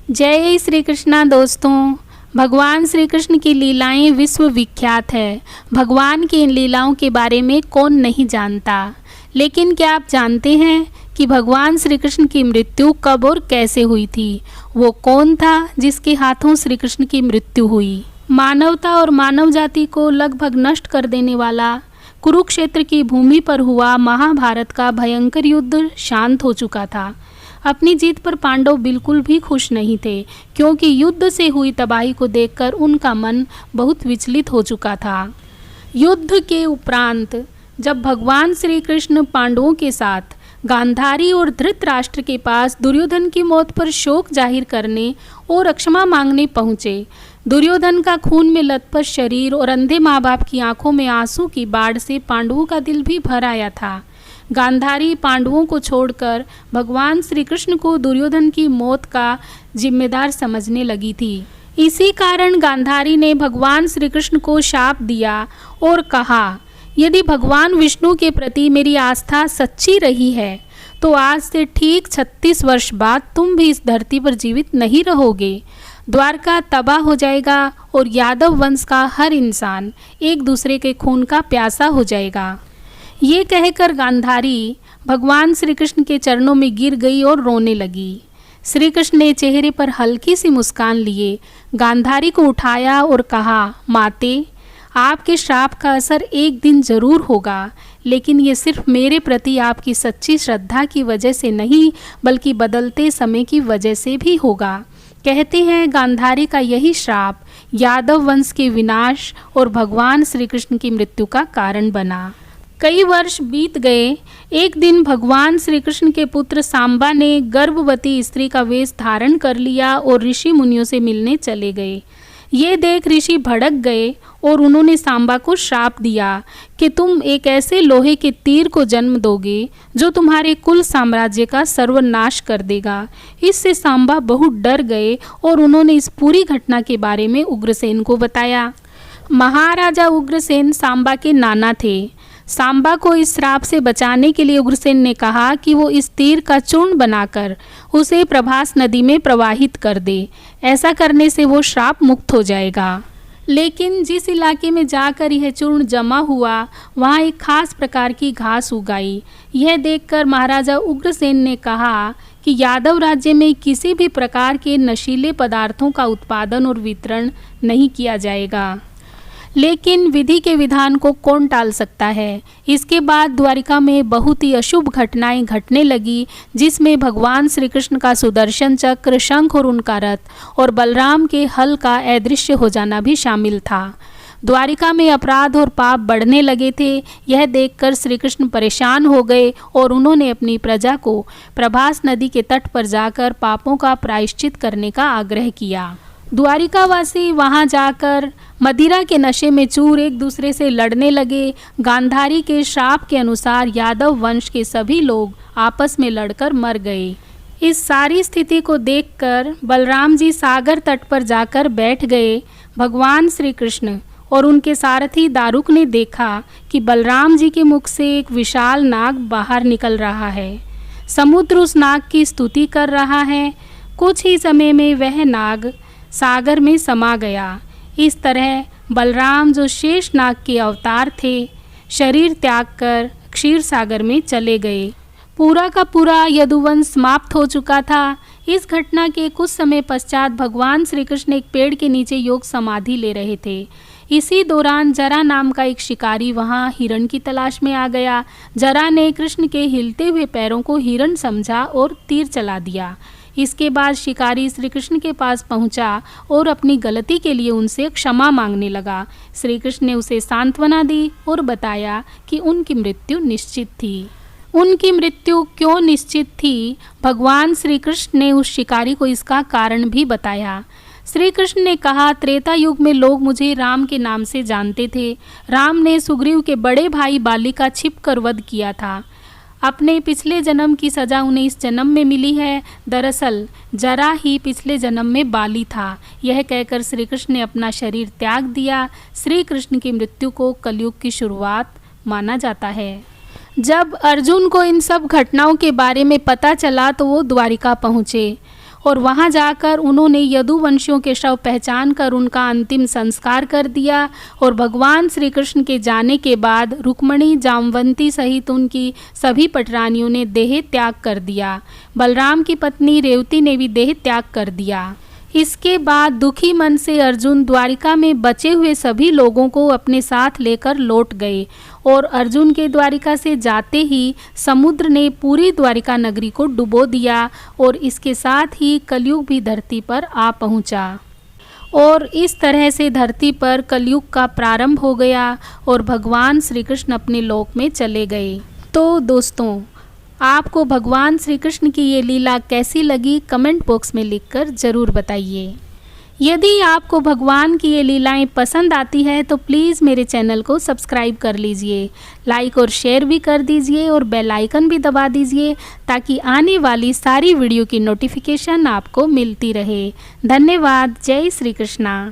जय श्री कृष्णा दोस्तों। भगवान श्री कृष्ण की लीलाएं विश्व विख्यात है। भगवान की इन लीलाओं के बारे में कौन नहीं जानता, लेकिन क्या आप जानते हैं कि भगवान श्री कृष्ण की मृत्यु कब और कैसे हुई थी? वो कौन था जिसके हाथों श्री कृष्ण की मृत्यु हुई? मानवता और मानव जाति को लगभग नष्ट कर देने वाला कुरुक्षेत्र की भूमि पर हुआ महाभारत का भयंकर युद्ध शांत हो चुका था। अपनी जीत पर पांडव बिल्कुल भी खुश नहीं थे, क्योंकि युद्ध से हुई तबाही को देखकर उनका मन बहुत विचलित हो चुका था। युद्ध के उपरांत जब भगवान श्री कृष्ण पांडवों के साथ गांधारी और धृतराष्ट्र के पास दुर्योधन की मौत पर शोक जाहिर करने और क्षमा मांगने पहुँचे, दुर्योधन का खून में लथपथ शरीर और अंधे माँ बाप की आंखों में आंसू की बाढ़ से पांडवों का दिल भी भर आया था। गांधारी पांडवों को छोड़कर भगवान श्री कृष्ण को दुर्योधन की मौत का जिम्मेदार समझने लगी थी। इसी कारण गांधारी ने भगवान श्री कृष्ण को शाप दिया और कहा, यदि भगवान विष्णु के प्रति मेरी आस्था सच्ची रही है तो आज से ठीक 36 वर्ष बाद तुम भी इस धरती पर जीवित नहीं रहोगे। द्वारका तबाह हो जाएगा और यादव वंश का हर इंसान एक दूसरे के खून का प्यासा हो जाएगा। ये कहकर गांधारी भगवान श्री कृष्ण के चरणों में गिर गई और रोने लगी। श्री कृष्ण ने चेहरे पर हल्की सी मुस्कान लिए गांधारी को उठाया और कहा, माते, आपके श्राप का असर एक दिन जरूर होगा, लेकिन ये सिर्फ मेरे प्रति आपकी सच्ची श्रद्धा की वजह से नहीं, बल्कि बदलते समय की वजह से भी होगा। कहते हैं गांधारी का यही श्राप यादव वंश के विनाश और भगवान श्री कृष्ण की मृत्यु का कारण बना। कई वर्ष बीत गए। एक दिन भगवान श्री कृष्ण के पुत्र सांबा ने गर्भवती स्त्री का वेश धारण कर लिया और ऋषि मुनियों से मिलने चले गए। ये देख ऋषि भड़क गए और उन्होंने सांबा को श्राप दिया कि तुम एक ऐसे लोहे के तीर को जन्म दोगे जो तुम्हारे कुल साम्राज्य का सर्वनाश कर देगा। इससे सांबा बहुत डर गए और उन्होंने इस पूरी घटना के बारे में उग्रसेन को बताया। महाराजा उग्रसेन सांबा के नाना थे। सांबा को इस श्राप से बचाने के लिए उग्रसेन ने कहा कि वो इस तीर का चूर्ण बनाकर उसे प्रभास नदी में प्रवाहित कर दे। ऐसा करने से वो श्राप मुक्त हो जाएगा। लेकिन जिस इलाके में जाकर यह चूर्ण जमा हुआ, वहाँ एक खास प्रकार की घास उगाई। यह देखकर महाराजा उग्रसेन ने कहा कि यादव राज्य में किसी भी प्रकार के नशीले पदार्थों का उत्पादन और वितरण नहीं किया जाएगा। लेकिन विधि के विधान को कौन टाल सकता है। इसके बाद द्वारिका में बहुत ही अशुभ घटनाएं घटने लगी, जिसमें भगवान श्री कृष्ण का सुदर्शन चक्र, शंख और उनका रथ और बलराम के हल का अदृश्य हो जाना भी शामिल था। द्वारिका में अपराध और पाप बढ़ने लगे थे। यह देखकर श्री कृष्ण परेशान हो गए और उन्होंने अपनी प्रजा को प्रभास नदी के तट पर जाकर पापों का प्रायश्चित करने का आग्रह किया। द्वारिकावासी वहां जाकर मदिरा के नशे में चूर एक दूसरे से लड़ने लगे। गांधारी के श्राप के अनुसार यादव वंश के सभी लोग आपस में लड़कर मर गए। इस सारी स्थिति को देखकर बलराम जी सागर तट पर जाकर बैठ गए। भगवान श्री कृष्ण और उनके सारथी दारुक ने देखा कि बलराम जी के मुख से एक विशाल नाग बाहर निकल रहा है। समुद्र उस नाग की स्तुति कर रहा है। कुछ ही समय में वह नाग सागर में समा गया। इस तरह बलराम, जो शेष नाग के अवतार थे, शरीर त्याग कर क्षीर सागर में चले गए। पूरा का पूरा यदुवंश समाप्त हो चुका था। इस घटना के कुछ समय पश्चात भगवान श्री कृष्ण एक पेड़ के नीचे योग समाधि ले रहे थे। इसी दौरान जरा नाम का एक शिकारी वहां हिरण की तलाश में आ गया। जरा ने कृष्ण के हिलते हुए पैरों को हिरण समझा और तीर चला दिया। इसके बाद शिकारी श्री कृष्ण के पास पहुंचा और अपनी गलती के लिए उनसे क्षमा मांगने लगा। श्री कृष्ण ने उसे सांत्वना दी और बताया कि उनकी मृत्यु निश्चित थी। उनकी मृत्यु क्यों निश्चित थी, भगवान श्री कृष्ण ने उस शिकारी को इसका कारण भी बताया। श्री कृष्ण ने कहा, त्रेता युग में लोग मुझे राम के नाम से जानते थे। राम ने सुग्रीव के बड़े भाई बाली का छिपकर वध किया था। अपने पिछले जन्म की सजा उन्हें इस जन्म में मिली है। दरअसल जरा ही पिछले जन्म में बाली था। यह कहकर श्री कृष्ण ने अपना शरीर त्याग दिया। श्री कृष्ण की मृत्यु को कलयुग की शुरुआत माना जाता है। जब अर्जुन को इन सब घटनाओं के बारे में पता चला तो वो द्वारिका पहुँचे। और वहां जाकर उन्होंने यदुवंशियों के शव पहचान कर उनका अंतिम संस्कार कर दिया। और भगवान श्री कृष्ण के जाने के बाद रुक्मणी, जामवंती सहित उनकी सभी पटरानियों ने देह त्याग कर दिया। बलराम की पत्नी रेवती ने भी देह त्याग कर दिया। इसके बाद दुखी मन से अर्जुन द्वारिका में बचे हुए सभी लोगों को अपने साथ लेकर लौट गए। और अर्जुन के द्वारिका से जाते ही समुद्र ने पूरी द्वारिका नगरी को डुबो दिया और इसके साथ ही कलयुग भी धरती पर आ पहुंचा। और इस तरह से धरती पर कलयुग का प्रारंभ हो गया और भगवान श्री कृष्ण अपने लोक में चले गए। तो दोस्तों, आपको भगवान श्री कृष्ण की ये लीला कैसी लगी कमेंट बॉक्स में लिखकर ज़रूर बताइए। यदि आपको भगवान की ये लीलाएं पसंद आती है तो प्लीज़ मेरे चैनल को सब्सक्राइब कर लीजिए, लाइक और शेयर भी कर दीजिए और बेल आइकन भी दबा दीजिए ताकि आने वाली सारी वीडियो की नोटिफिकेशन आपको मिलती रहे। धन्यवाद। जय श्री कृष्णा।